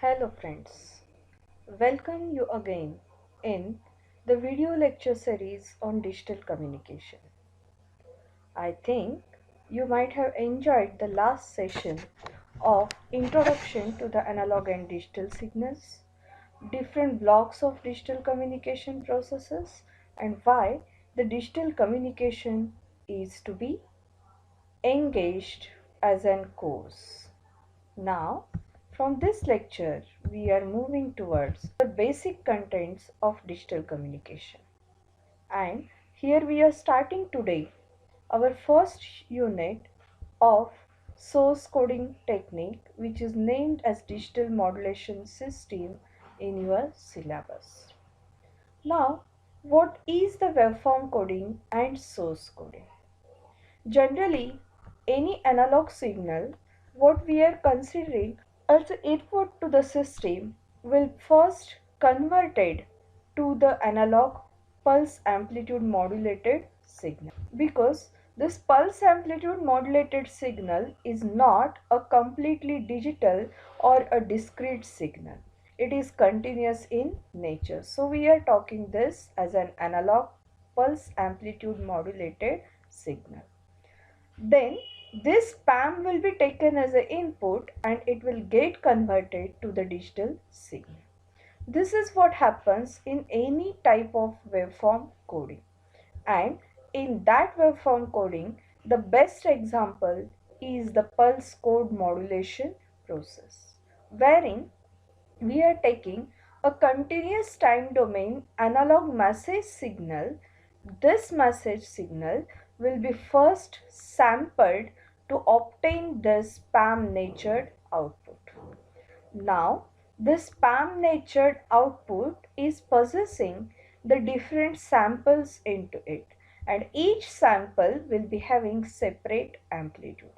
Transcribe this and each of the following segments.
Hello friends, welcome you again in the video lecture series on digital communication. I think you might have enjoyed the last session of Introduction to the Analog and Digital Signals, different blocks of digital communication processes, and why the digital communication is to be engaged as an course. Now, from this lecture, we are moving towards the basic contents of digital communication. And here we are starting today our first unit of source coding technique, which is named as digital modulation system in your syllabus. Now, what is the waveform coding and source coding? Generally, any analog signal, what we are considering as the input to the system, will first converted to the analog pulse amplitude modulated signal, because this pulse amplitude modulated signal is not a completely digital or a discrete signal. It is continuous in nature. So we are talking this as an analog pulse amplitude modulated signal. Then this PAM will be taken as an input and it will get converted to the digital signal. This is what happens in any type of waveform coding. And in that waveform coding, the best example is the pulse code modulation process, wherein we are taking a continuous time domain analog message signal. This message signal will be first sampled to obtain this PAM natured output. Now, this PAM natured output is possessing the different samples into it, and each sample will be having separate amplitude.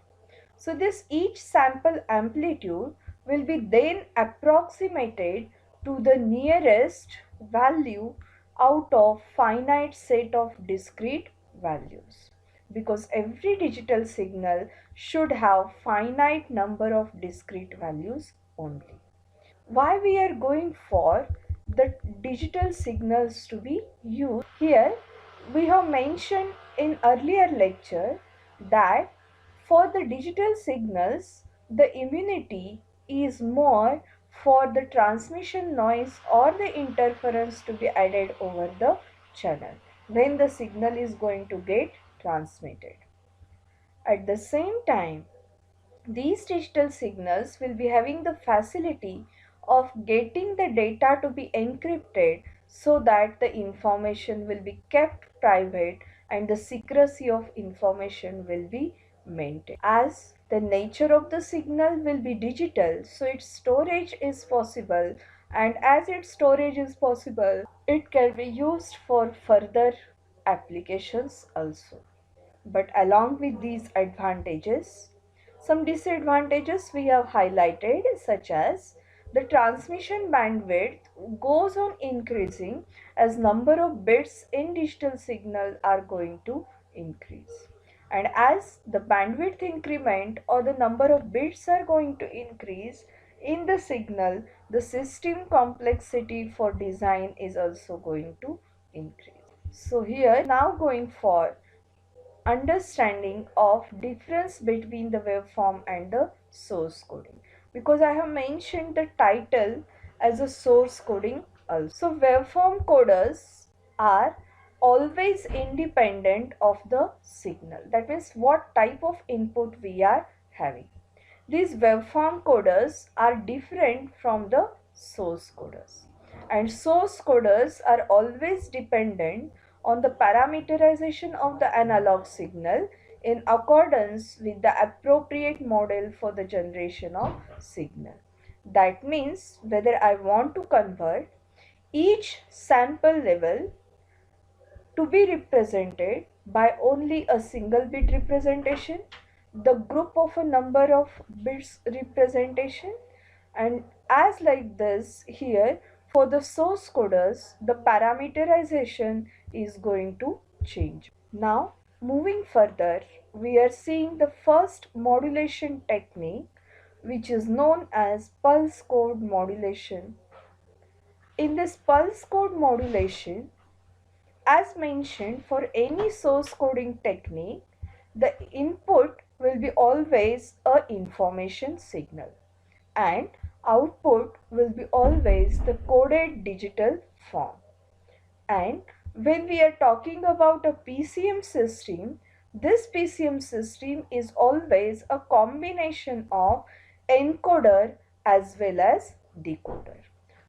So this each sample amplitude will be then approximated to the nearest value out of finite set of discrete values, because every digital signal should have finite number of discrete values only. Why we are going for the digital signals to be used? Here we have mentioned in earlier lecture that for the digital signals, the immunity is more for the transmission noise or the interference to be added over the channel when the signal is going to get transmitted. At the same time, these digital signals will be having the facility of getting the data to be encrypted so that the information will be kept private and the secrecy of information will be maintained. As the nature of the signal will be digital, so its storage is possible, and as its storage is possible, it can be used for further applications also. But along with these advantages, some disadvantages we have highlighted, such as the transmission bandwidth goes on increasing as number of bits in digital signal are going to increase. And as the bandwidth increment or the number of bits are going to increase in the signal, the system complexity for design is also going to increase. So here now going for understanding of difference between the waveform and the source coding, because I have mentioned the title as a source coding also. So waveform coders are always independent of the signal, that means what type of input we are having. These waveform coders are different from the source coders, and source coders are always dependent on the parameterization of the analog signal in accordance with the appropriate model for the generation of signal. That means whether I want to convert each sample level to be represented by only a single bit representation, the group of a number of bits representation, and as like this here for the source coders, the parameterization is going to change. Now moving further, we are seeing the first modulation technique, which is known as pulse code modulation. In this pulse code modulation, as mentioned, for any source coding technique, the input will be always a information signal and output will be always the coded digital form. And when we are talking about a PCM system, this PCM system is always a combination of encoder as well as decoder.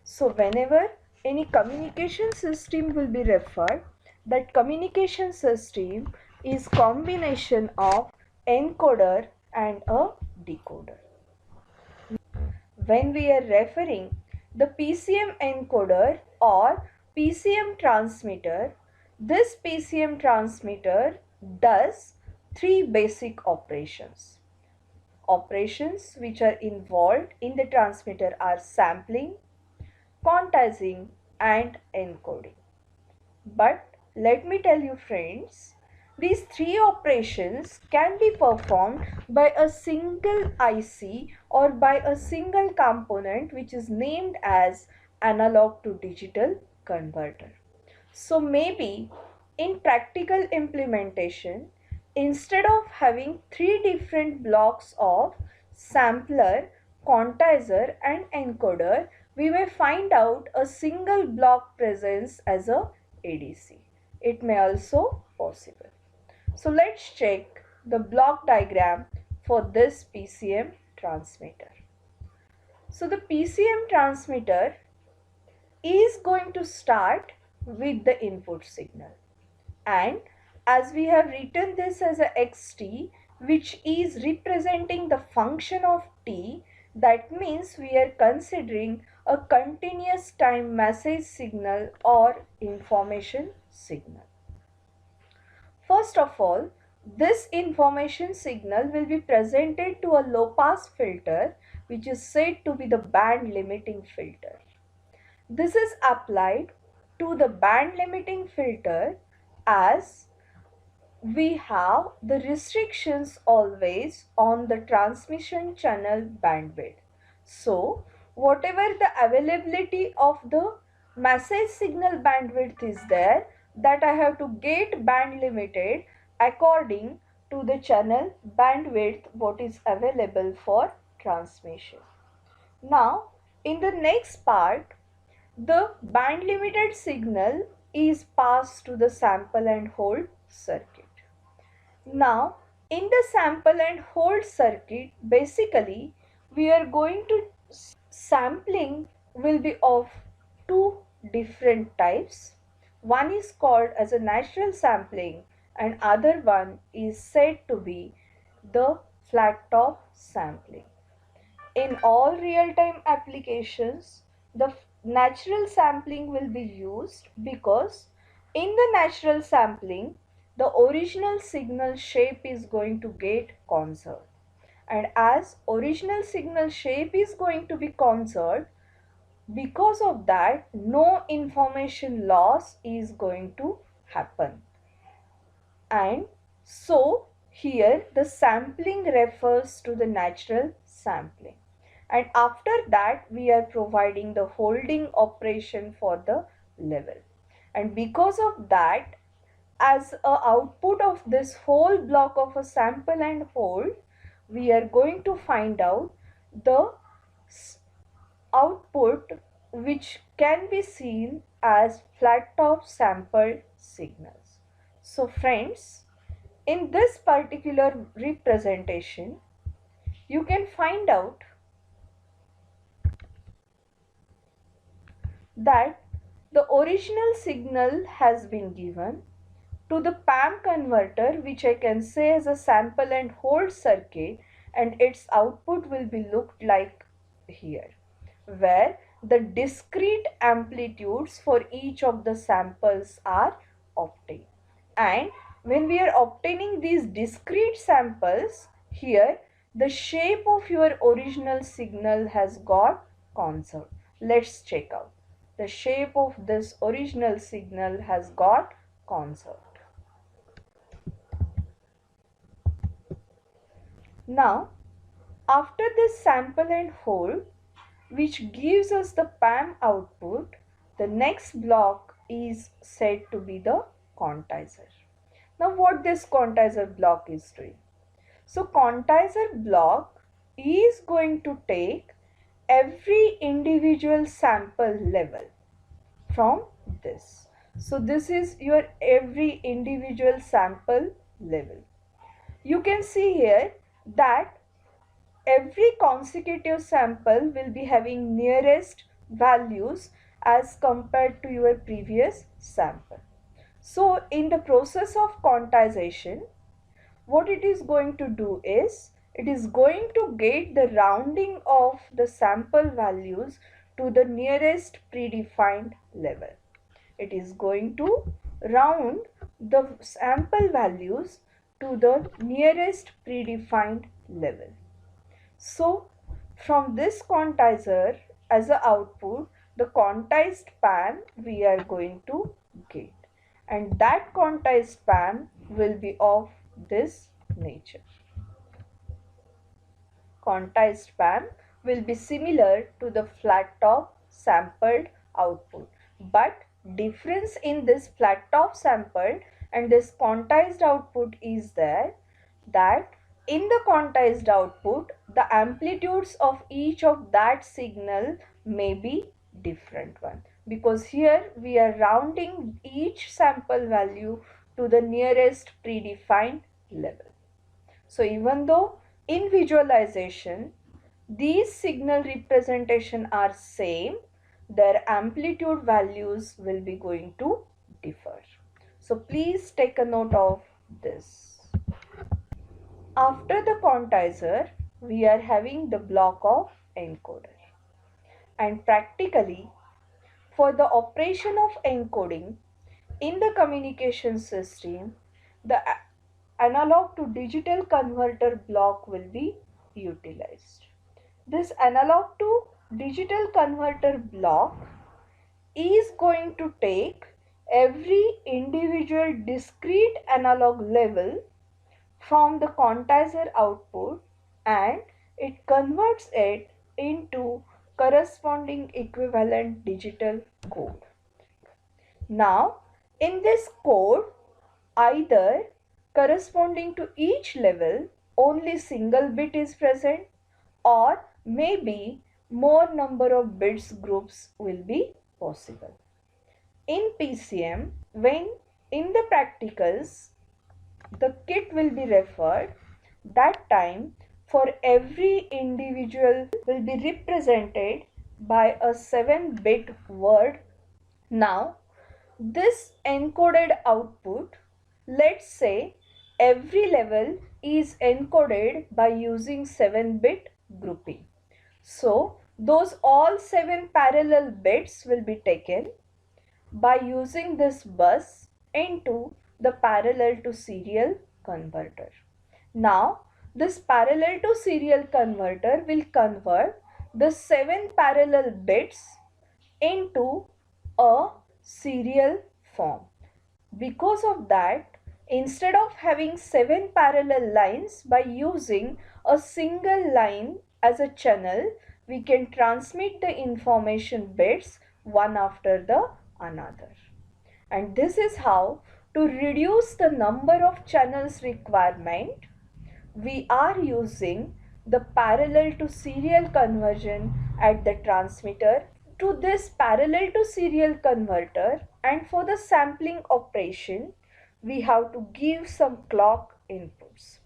So whenever any communication system will be referred, that communication system is combination of encoder and a decoder. When we are referring the PCM encoder or PCM transmitter, this PCM transmitter does three basic operations. Operations which are involved in the transmitter are sampling, quantizing and encoding. But let me tell you friends, these three operations can be performed by a single IC or by a single component which is named as analog to digital converter. So maybe in practical implementation, instead of having three different blocks of sampler, quantizer and encoder, we may find out a single block presence as a ADC. It may also possible. So let's check the block diagram for this PCM transmitter. So the PCM transmitter is going to start with the input signal, and as we have written this as a xt, which is representing the function of t, that means we are considering a continuous time message signal or information signal. First of all, this information signal will be presented to a low pass filter which is said to be the band limiting filter. This is applied to the band limiting filter as we have the restrictions always on the transmission channel bandwidth. So whatever the availability of the message signal bandwidth is there, that I have to get band limited according to the channel bandwidth what is available for transmission. Now in the next part, the band limited signal is passed to the sample and hold circuit. Now in the sample and hold circuit, basically we are going to sampling will be of two different types. One is called as a natural sampling and other one is said to be the flat top sampling. In all real-time applications, the natural sampling will be used because in the natural sampling, the original signal shape is going to get conserved. And as original signal shape is going to be conserved, because of that, no information loss is going to happen. And so here the sampling refers to the natural sampling, and after that we are providing the holding operation for the level. And because of that, as a output of this whole block of a sample and hold, we are going to find out the output which can be seen as flat top sample signals. So friends, in this particular representation, you can find out that the original signal has been given to the PAM converter, which I can say as a sample and hold circuit, and its output will be looked like here, where the discrete amplitudes for each of the samples are obtained. And when we are obtaining these discrete samples, here the shape of your original signal has got conserved. Let's check out. The shape of this original signal has got conserved. Now After this sample and hold, which gives us the PAM output, the next block is said to be the quantizer. Now what this quantizer block is doing? So quantizer block is going to take every individual sample level from this. So this is your every individual sample level. You can see here that every consecutive sample will be having nearest values as compared to your previous sample. So in the process of quantization, what it is going to do is, it is going to get the rounding of the sample values to the nearest predefined level. It is going to round the sample values to the nearest predefined level. So from this quantizer as a output, the quantized pan we are going to get, and that quantized pan will be of this nature. Quantized pan will be similar to the flat top sampled output, but difference in this flat top sampled and this quantized output is there that in the quantized output the amplitudes of each of that signal may be different one, because here we are rounding each sample value to the nearest predefined level. So even though in visualization these signal representation are same, their amplitude values will be going to differ. So please take a note of this. After the quantizer, we are having the block of encoder. And practically, for the operation of encoding in the communication system, the analog to digital converter block will be utilized. This analog to digital converter block is going to take every individual discrete analog level from the quantizer output and it converts it into corresponding equivalent digital code. Now, in this code, either corresponding to each level only single bit is present, or maybe more number of bits groups will be possible. In PCM, when in the practicals the kit will be referred, that time for every individual will be represented by a 7-bit word. Now this encoded output, let's say every level is encoded by using 7-bit grouping. So those all 7 parallel bits will be taken by using this bus into the parallel to serial converter. Now this parallel to serial converter will convert the 7 parallel bits into a serial form. Because of that, instead of having 7 parallel lines, by using a single line as a channel, we can transmit the information bits one after the another. And this is how, to reduce the number of channels requirement, we are using the parallel to serial conversion at the transmitter. To this parallel to serial converter, and for the sampling operation, we have to give some clock inputs,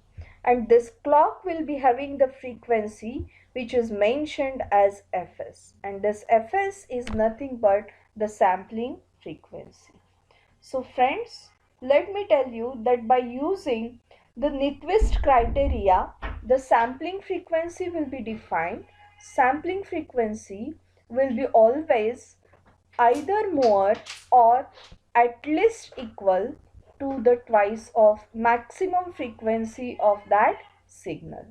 and this clock will be having the frequency which is mentioned as Fs, and this Fs is nothing but the sampling frequency. So friends, let me tell you that by using the Nyquist criteria, the sampling frequency will be defined. Sampling frequency will be always either more or at least equal to the twice of maximum frequency of that signal.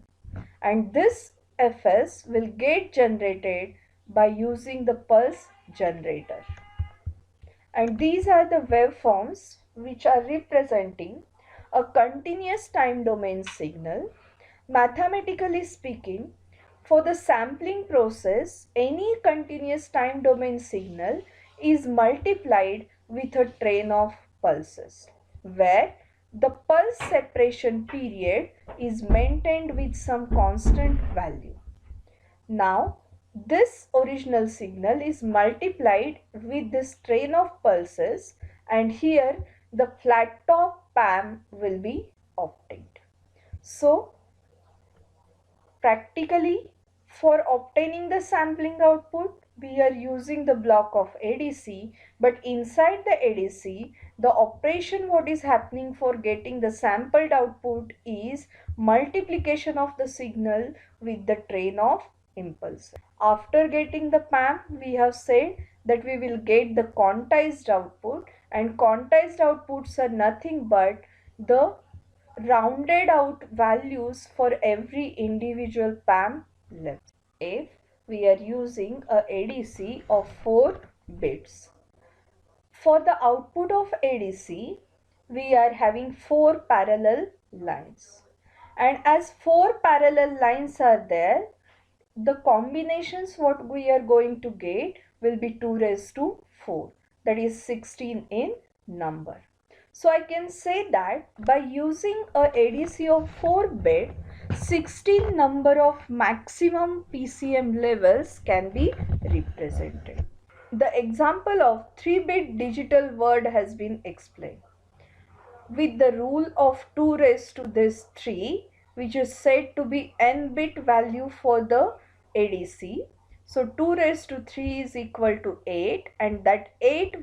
And this Fs will get generated by using the pulse generator. And these are the waveforms which are representing a continuous time domain signal. Mathematically speaking, For the sampling process, any continuous time domain signal is multiplied with a train of pulses, where the pulse separation period is maintained with some constant value. Now, this original signal is multiplied with this train of pulses, and here the flat top PAM will be obtained. So, practically, for obtaining the sampling output, we are using the block of ADC, but inside the ADC, the operation what is happening for getting the sampled output is multiplication of the signal with the train of impulses. After getting the PAM, we have said that we will get the quantized output, and quantized outputs are nothing but the rounded out values for every individual PAM level. If we are using a ADC of 4 bits. For the output of ADC, we are having 4 parallel lines. And as 4 parallel lines are there, the combinations what we are going to get will be 2 raised to 4, that is 16 in number. So I can say that by using a ADC of 4 bit, 16 number of maximum PCM levels can be represented. The example of 3-bit digital word has been explained. With the rule of 2 raised to this 3, which is said to be n bit value for the ADC. So 2 raised to 3 is equal to 8, and that 8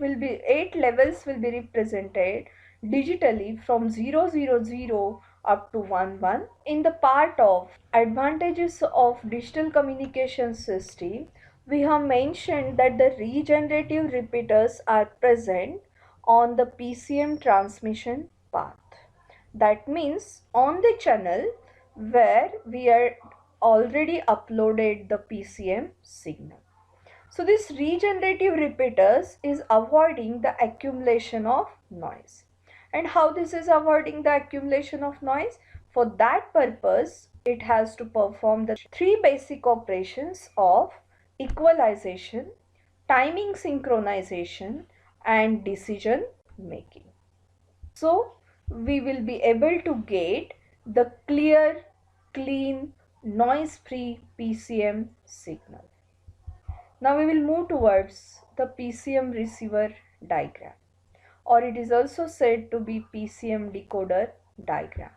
levels will be represented digitally from 000 up to 11. In the part of advantages of digital communication system, we have mentioned that the regenerative repeaters are present on the PCM transmission path. That means on the channel where we are already uploaded the PCM signal. So this regenerative repeaters is avoiding the accumulation of noise. And how this is avoiding the accumulation of noise? For that purpose, it has to perform the 3 basic operations of equalization, timing synchronization, and decision making. So we will be able to get the clear, clean, noise-free PCM signal. Now we will move towards the PCM receiver diagram, or it is also said to be PCM decoder diagram.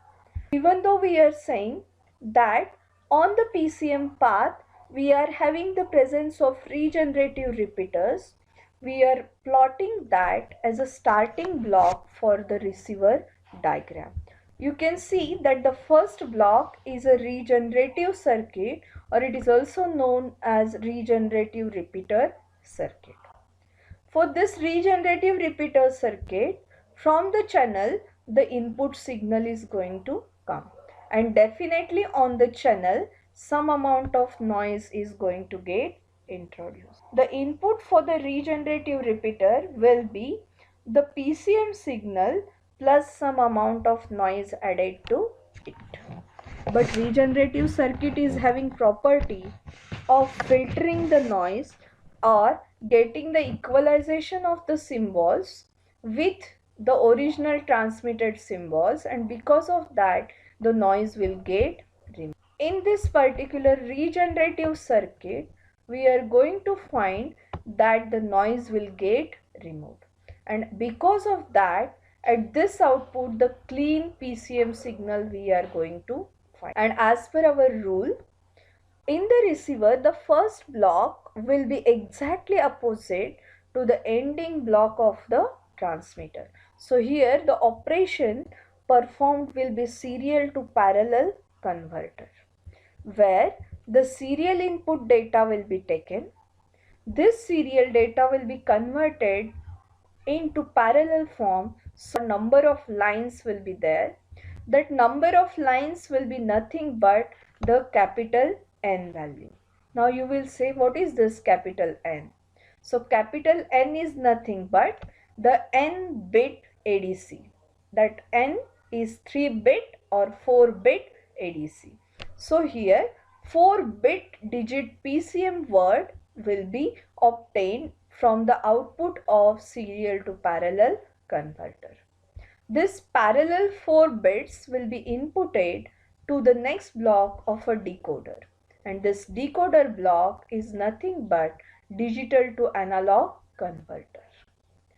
Even though we are saying that on the PCM path we are having the presence of regenerative repeaters, we are plotting that as a starting block for the receiver diagram. You can see that the first block is a regenerative circuit, or it is also known as regenerative repeater circuit. For this regenerative repeater circuit, from the channel the input signal is going to come, and definitely on the channel some amount of noise is going to get introduced. The input for the regenerative repeater will be the PCM signal plus some amount of noise added to it. But regenerative circuit is having property of filtering the noise or getting the equalization of the symbols with the original transmitted symbols, and because of that the noise will get removed. In this particular regenerative circuit, we are going to find that the noise will get removed, and because of that at this output the clean PCM signal we are going to find. And as per our rule, in the receiver, the first block will be exactly opposite to the ending block of the transmitter. So here the operation performed will be serial to parallel converter, where the serial input data will be taken. This serial data will be converted into parallel form, so number of lines will be there. That number of lines will be nothing but the capital N value. Now you will say, what is this capital N? So capital N is nothing but the N bit ADC. That N is 3 bit or 4 bit ADC. So here 4-bit digit PCM word will be obtained from the output of serial to parallel converter. This parallel 4 bits will be inputted to the next block of a decoder, and this decoder block is nothing but digital to analog converter.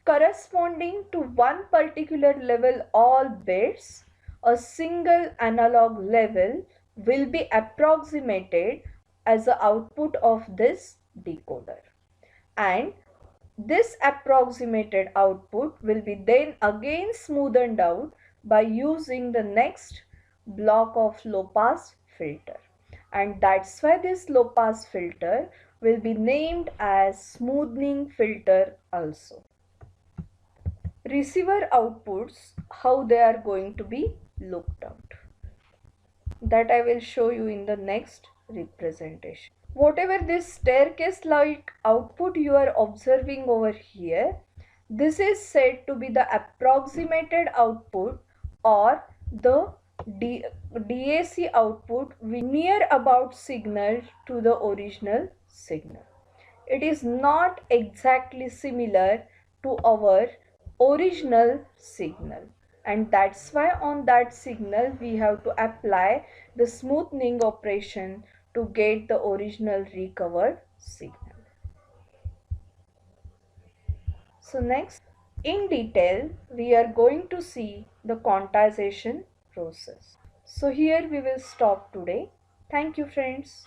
Corresponding to one particular level all bits, a single analog level will be approximated as the output of this decoder, and this approximated output will be then again smoothened out by using the next block of low pass filter, and that's why this low pass filter will be named as smoothing filter also. Receiver outputs, how they are going to be looked out, that I will show you in the next representation. Whatever this staircase like output you are observing over here, this is said to be the approximated output or the DAC output near about signal to the original signal. It is not exactly similar to our original signal, and that's why on that signal we have to apply the smoothing operation to get the original recovered signal. So next, in detail, we are going to see the quantization process. So here we will stop today. Thank you, friends.